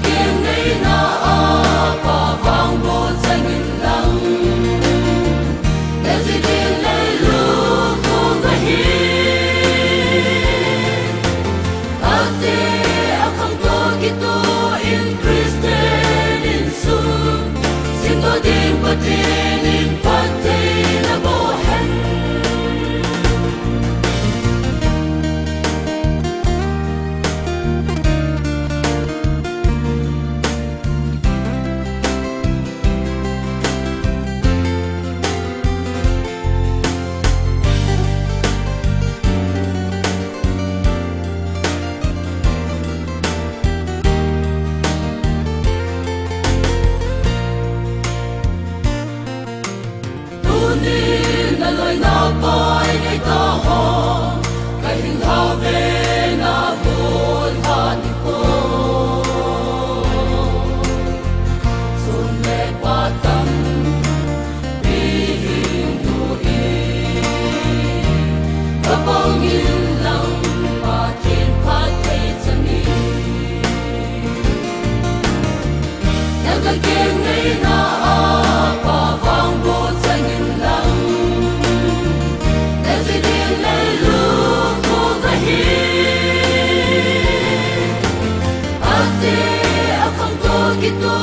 kiêng ngây na pa vang bo danh in lăng để gì tiền lấy lu không có hi ate akang to kito in Christian in su sin to din patin in patin na bohen na loi na pai nei ta ho kai hing ha ve na bol ha ni ko sun me pa tam bi hing du i pa bong in lang pa tin pa te chang ni ya ga keng nei na pa vang bo chang in lang Ate akang to kito